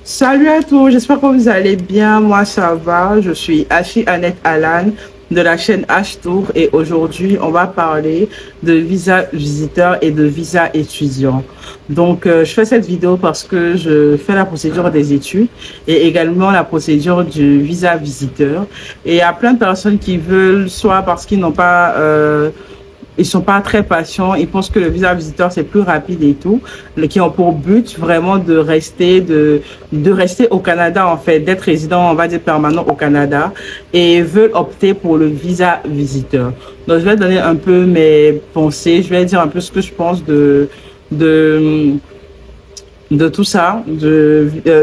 Salut à tous, j'espère que vous allez bien. Moi, ça va. Je suis Ashi Annette Alan de la chaîne H-Tour et aujourd'hui, on va parler de visa visiteur et de visa étudiant. Donc, je fais cette vidéo parce que je fais la procédure des études et également la procédure du visa visiteur. Et il y a plein de personnes qui veulent, soit parce qu'ils n'ont pas ils sont pas très patients, ils pensent que le visa visiteur c'est plus rapide et tout, qui ont pour but vraiment de rester au Canada en fait, d'être résident, on va dire permanent au Canada et veulent opter pour le visa visiteur. Donc je vais donner un peu mes pensées, je vais dire un peu ce que je pense de de tout ça,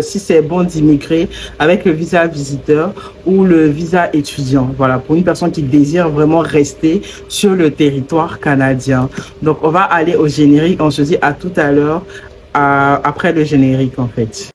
si c'est bon d'immigrer avec le visa visiteur ou le visa étudiant. Voilà, pour une personne qui désire vraiment rester sur le territoire canadien. Donc, on va aller au générique. On se dit à tout à l'heure, après le générique, en fait.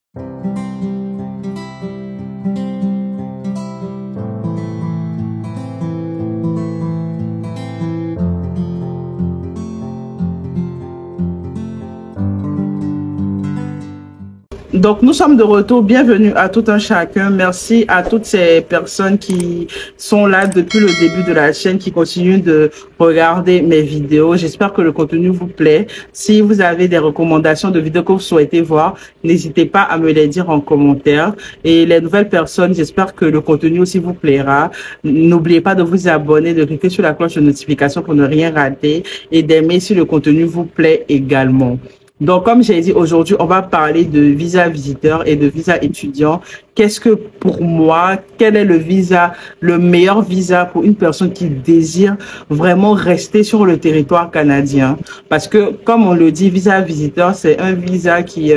Donc, nous sommes de retour. Bienvenue à tout un chacun. Merci à toutes ces personnes qui sont là depuis le début de la chaîne, qui continuent de regarder mes vidéos. J'espère que le contenu vous plaît. Si vous avez des recommandations de vidéos que vous souhaitez voir, n'hésitez pas à me les dire en commentaire. Et les nouvelles personnes, j'espère que le contenu aussi vous plaira. N'oubliez pas de vous abonner, de cliquer sur la cloche de notification pour ne rien rater et d'aimer si le contenu vous plaît également. Donc, comme j'ai dit, aujourd'hui, on va parler de visa visiteur et de visa étudiant. Qu'est-ce que pour moi, quel est le meilleur visa pour une personne qui désire vraiment rester sur le territoire canadien? Parce que, comme on le dit, visa visiteur, c'est un visa qui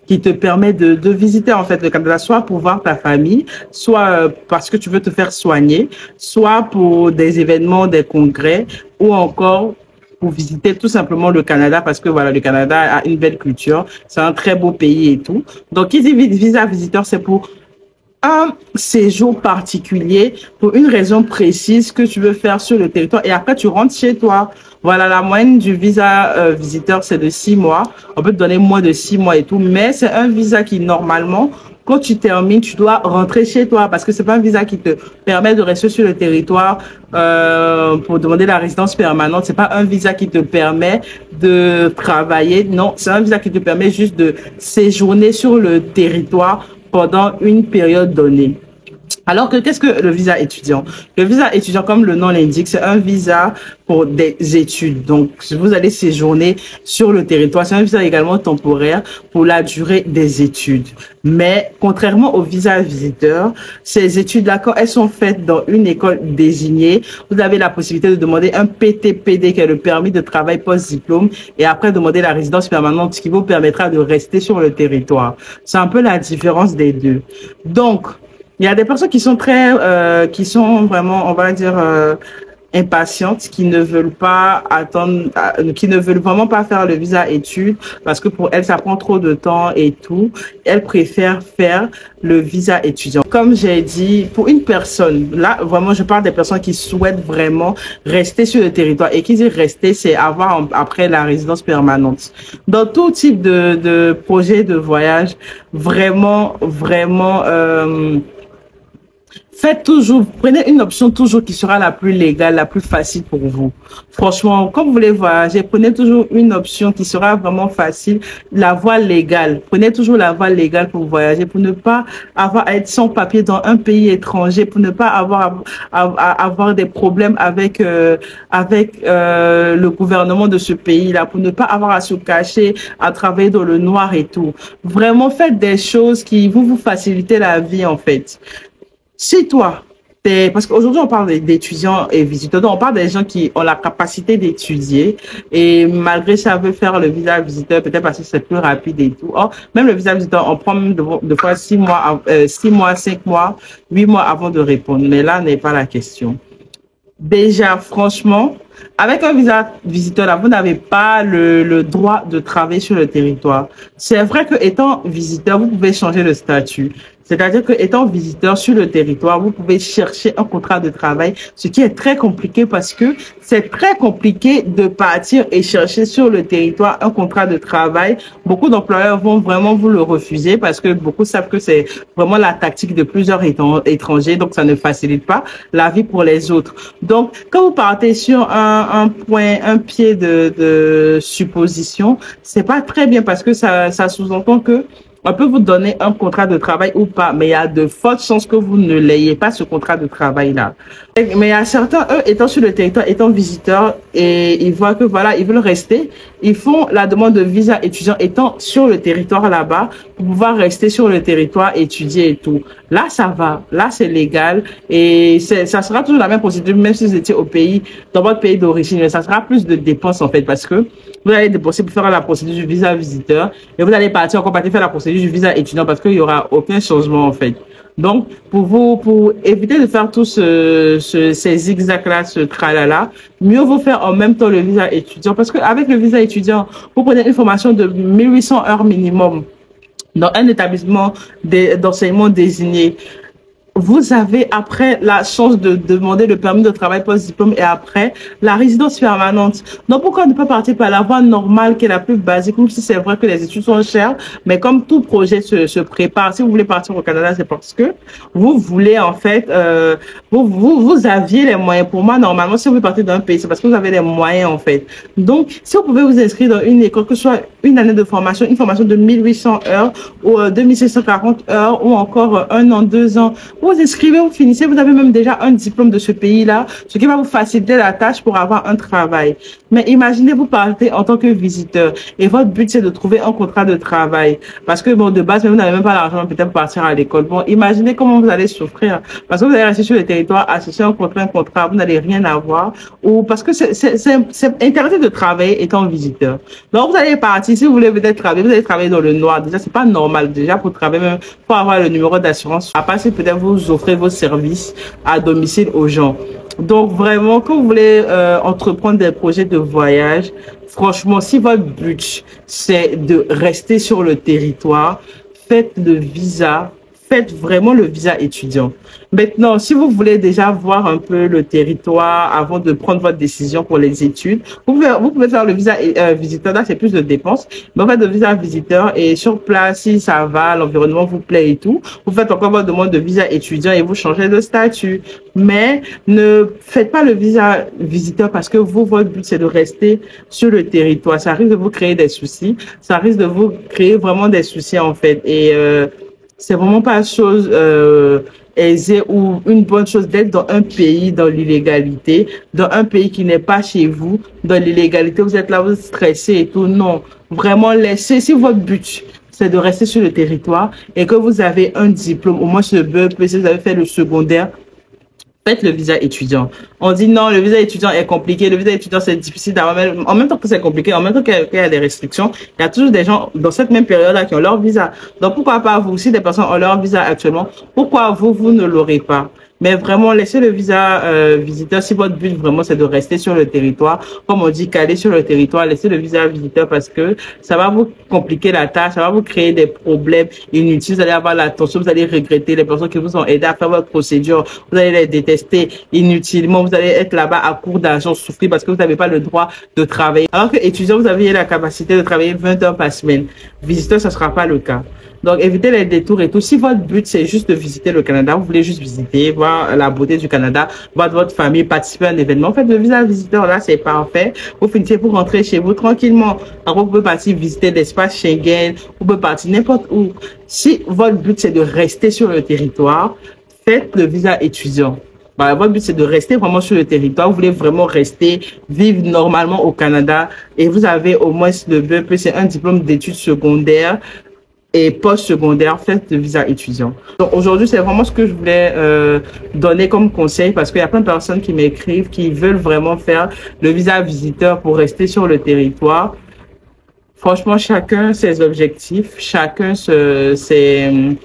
te permet de visiter en fait le Canada, soit pour voir ta famille, soit parce que tu veux te faire soigner, soit pour des événements, des congrès, ou encore pour visiter tout simplement le Canada parce que voilà, le Canada a une belle culture, c'est un très beau pays et tout. Donc, qui dit visa visiteur, c'est pour un séjour particulier, pour une raison précise que tu veux faire sur le territoire et après tu rentres chez toi. Voilà, la moyenne du visa visiteur, c'est de 6 mois. On peut te donner moins de 6 mois et tout, mais c'est un visa qui normalement, quand tu termines, tu dois rentrer chez toi parce que c'est pas un visa qui te permet de rester sur le territoire pour demander la résidence permanente. C'est pas un visa qui te permet de travailler. Non, c'est un visa qui te permet juste de séjourner sur le territoire pendant une période donnée. Alors que qu'est-ce que le visa étudiant? Le visa étudiant, comme le nom l'indique, c'est un visa pour des études. Donc, vous allez séjourner sur le territoire. C'est un visa également temporaire pour la durée des études. Mais contrairement au visa visiteur, ces études-là, quand elles sont faites dans une école désignée, vous avez la possibilité de demander un PTPD, qui est le permis de travail post-diplôme, et après demander la résidence permanente, ce qui vous permettra de rester sur le territoire. C'est un peu la différence des deux. Donc, il y a des personnes qui sont qui sont vraiment, on va dire, impatientes, qui ne veulent pas attendre, qui ne veulent vraiment pas faire le visa études parce que pour elles, ça prend trop de temps et tout. Elles préfèrent faire le visa étudiant. Comme j'ai dit, pour une personne, là, vraiment, je parle des personnes qui souhaitent vraiment rester sur le territoire et qui disent rester, c'est avoir après la résidence permanente. Dans tout type de projet de voyage, vraiment, prenez une option toujours qui sera la plus légale, la plus facile pour vous. Franchement, quand vous voulez voyager, prenez toujours une option qui sera vraiment facile, la voie légale. Prenez toujours la voie légale pour voyager, pour ne pas avoir à être sans papier dans un pays étranger, pour ne pas avoir des problèmes avec le gouvernement de ce pays-là, pour ne pas avoir à se cacher, à travailler dans le noir et tout. Vraiment, faites des choses qui vous faciliter la vie en fait. Si toi, parce qu'aujourd'hui on parle d'étudiants et visiteurs, donc on parle des gens qui ont la capacité d'étudier et malgré ça veut faire le visa visiteur, peut-être parce que c'est plus rapide et tout. Or, même le visa visiteur, on prend même de fois 6 mois, 5 mois, 8 mois avant de répondre. Mais là n'est pas la question. Déjà, franchement, avec un visa visiteur, là, vous n'avez pas le droit de travailler sur le territoire. C'est vrai que étant visiteur, vous pouvez changer de statut. C'est-à-dire que étant visiteur sur le territoire, vous pouvez chercher un contrat de travail, ce qui est très compliqué parce que c'est très compliqué de partir et chercher sur le territoire un contrat de travail. Beaucoup d'employeurs vont vraiment vous le refuser parce que beaucoup savent que c'est vraiment la tactique de plusieurs étrangers, donc ça ne facilite pas la vie pour les autres. Donc, quand vous partez sur un pied de supposition, c'est pas très bien parce que ça sous-entend que on peut vous donner un contrat de travail ou pas, mais il y a de fortes chances que vous ne l'ayez pas, ce contrat de travail-là. Mais il y a certains, eux, étant sur le territoire, étant visiteurs, et ils voient que voilà, ils veulent rester, ils font la demande de visa étudiant étant sur le territoire là-bas, pour pouvoir rester sur le territoire, étudier et tout. Là, ça va. Là, c'est légal. Et ça sera toujours la même procédure, même si vous étiez au pays, dans votre pays d'origine. Mais ça sera plus de dépenses, en fait, parce que vous allez dépenser pour faire la procédure du visa visiteur, et vous allez partir encore partir faire la procédure du visa étudiant parce qu'il y aura aucun changement, en fait. Donc, pour éviter de faire tous ces zigzags-là, ce tralala, mieux vaut faire en même temps le visa étudiant parce qu'avec le visa étudiant, vous prenez une formation de 1800 heures minimum dans un établissement d'enseignement désigné. Vous avez après la chance de demander le permis de travail post-diplôme et après la résidence permanente. Donc pourquoi ne pas partir par la voie normale qui est la plus basique, même si c'est vrai que les études sont chères, mais comme tout projet se prépare, si vous voulez partir au Canada, c'est parce que vous voulez en fait, vous aviez les moyens. Pour moi, normalement, si vous voulez partir d'un pays, c'est parce que vous avez les moyens en fait. Donc si vous pouvez vous inscrire dans une école, que ce soit une année de formation, une formation de 1800 heures ou 2640 heures ou encore 1 an, 2 ans, vous inscrivez, vous finissez, vous avez même déjà un diplôme de ce pays-là, ce qui va vous faciliter la tâche pour avoir un travail. Mais imaginez, vous partez en tant que visiteur et votre but, c'est de trouver un contrat de travail. Parce que, bon, de base, vous n'avez même pas l'argent peut-être pour partir à l'école. Bon, imaginez comment vous allez souffrir. Parce que vous allez rester sur le territoire, associer un contrat, vous n'allez rien avoir. Ou parce que c'est interdit de travailler étant visiteur. Donc, vous allez partir, si vous voulez peut-être travailler, vous allez travailler dans le noir. Déjà, c'est pas normal. Déjà, pour travailler, même, pour avoir le numéro d'assurance. À part si peut-être vous offrez vos services à domicile aux gens. Donc vraiment, quand vous voulez entreprendre des projets de voyage, franchement, si votre but c'est de rester sur le territoire, faites le visa, faites vraiment le visa étudiant. Maintenant, si vous voulez déjà voir un peu le territoire avant de prendre votre décision pour les études, vous pouvez faire le visa visiteur. Là, c'est plus de dépenses. Mais en fait, le visa visiteur et sur place, si ça va, l'environnement vous plaît et tout, vous faites encore votre demande de visa étudiant et vous changez de statut. Mais ne faites pas le visa visiteur parce que votre but, c'est de rester sur le territoire. Ça risque de vous créer des soucis. Ça risque de vous créer vraiment des soucis, en fait. Et c'est vraiment pas chose aisée ou une bonne chose d'être dans un pays dans l'illégalité, dans un pays qui n'est pas chez vous, dans l'illégalité, vous êtes là, vous êtes stressé et tout. Non, vraiment laissez, si votre but c'est de rester sur le territoire et que vous avez un diplôme, au moins ce BEP, si vous avez fait le secondaire, faites le visa étudiant. On dit non, le visa étudiant est compliqué, le visa étudiant c'est difficile d'avoir, en même temps que c'est compliqué, en même temps qu'il y a des restrictions, il y a toujours des gens dans cette même période-là qui ont leur visa. Donc pourquoi pas vous, si des personnes ont leur visa actuellement, pourquoi vous ne l'aurez pas? Mais vraiment, laissez le visa visiteur. Si votre but vraiment c'est de rester sur le territoire, comme on dit, caler sur le territoire, laissez le visa visiteur parce que ça va vous compliquer la tâche, ça va vous créer des problèmes inutiles. Vous allez avoir l'attention, vous allez regretter les personnes qui vous ont aidé à faire votre procédure. Vous allez les détester inutilement. Vous allez être là-bas à court d'argent, souffrir parce que vous n'avez pas le droit de travailler. Alors que étudiant, vous avez la capacité de travailler 20 heures par semaine. Visiteur, ça sera pas le cas. Donc, évitez les détours et tout. Si votre but, c'est juste de visiter le Canada, vous voulez juste visiter, voir la beauté du Canada, voir votre famille, participer à un événement, faites le visa visiteur, là, c'est parfait. Vous finissez pour rentrer chez vous tranquillement. Alors, vous pouvez partir visiter l'espace Schengen, vous pouvez partir n'importe où. Si votre but, c'est de rester sur le territoire, faites le visa étudiant. Bah, votre but, c'est de rester vraiment sur le territoire. Vous voulez vraiment rester, vivre normalement au Canada et vous avez au moins le BEP, c'est un diplôme d'études secondaires et post-secondaire, faites le visa étudiant. Donc aujourd'hui, c'est vraiment ce que je voulais donner comme conseil parce qu'il y a plein de personnes qui m'écrivent, qui veulent vraiment faire le visa visiteur pour rester sur le territoire. Franchement, chacun ses objectifs, chacun ses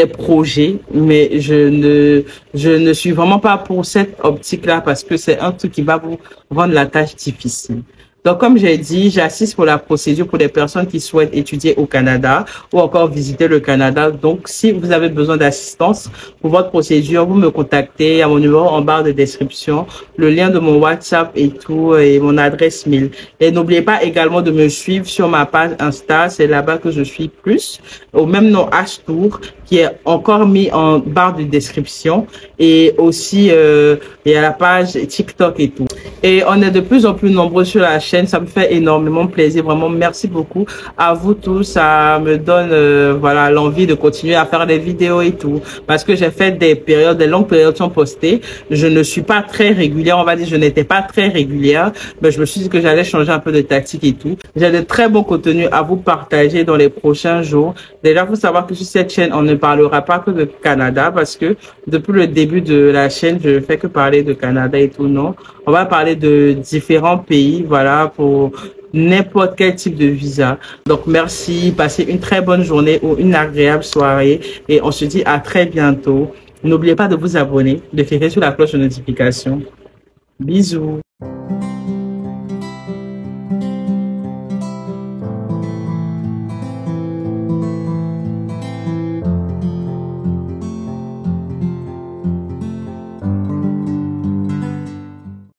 projets, mais je ne suis vraiment pas pour cette optique-là parce que c'est un truc qui va vous rendre la tâche difficile. Donc, comme j'ai dit, j'assiste pour la procédure pour les personnes qui souhaitent étudier au Canada ou encore visiter le Canada. Donc, si vous avez besoin d'assistance pour votre procédure, vous me contactez à mon numéro en barre de description, le lien de mon WhatsApp et tout, et mon adresse mail. Et n'oubliez pas également de me suivre sur ma page Insta. C'est là-bas que je suis plus, au même nom H-Tour, qui est encore mis en barre de description. Et aussi, il y a la page TikTok et tout. Et on est de plus en plus nombreux sur la chaîne. Ça me fait énormément plaisir. Vraiment, merci beaucoup à vous tous. Ça me donne voilà l'envie de continuer à faire des vidéos et tout. Parce que j'ai fait des longues périodes sans poster. Je ne suis pas très régulière. On va dire, je n'étais pas très régulière. Mais je me suis dit que j'allais changer un peu de tactique et tout. J'ai de très bons contenus à vous partager dans les prochains jours. Déjà, il faut savoir que sur cette chaîne, on ne parlera pas que de Canada. Parce que depuis le début de la chaîne, je ne fais que parler de Canada et tout. Non, on va parler de différents pays, voilà, pour n'importe quel type de visa. Donc, merci. Passez une très bonne journée ou une agréable soirée. Et on se dit à très bientôt. N'oubliez pas de vous abonner, de cliquer sur la cloche de notification. Bisous.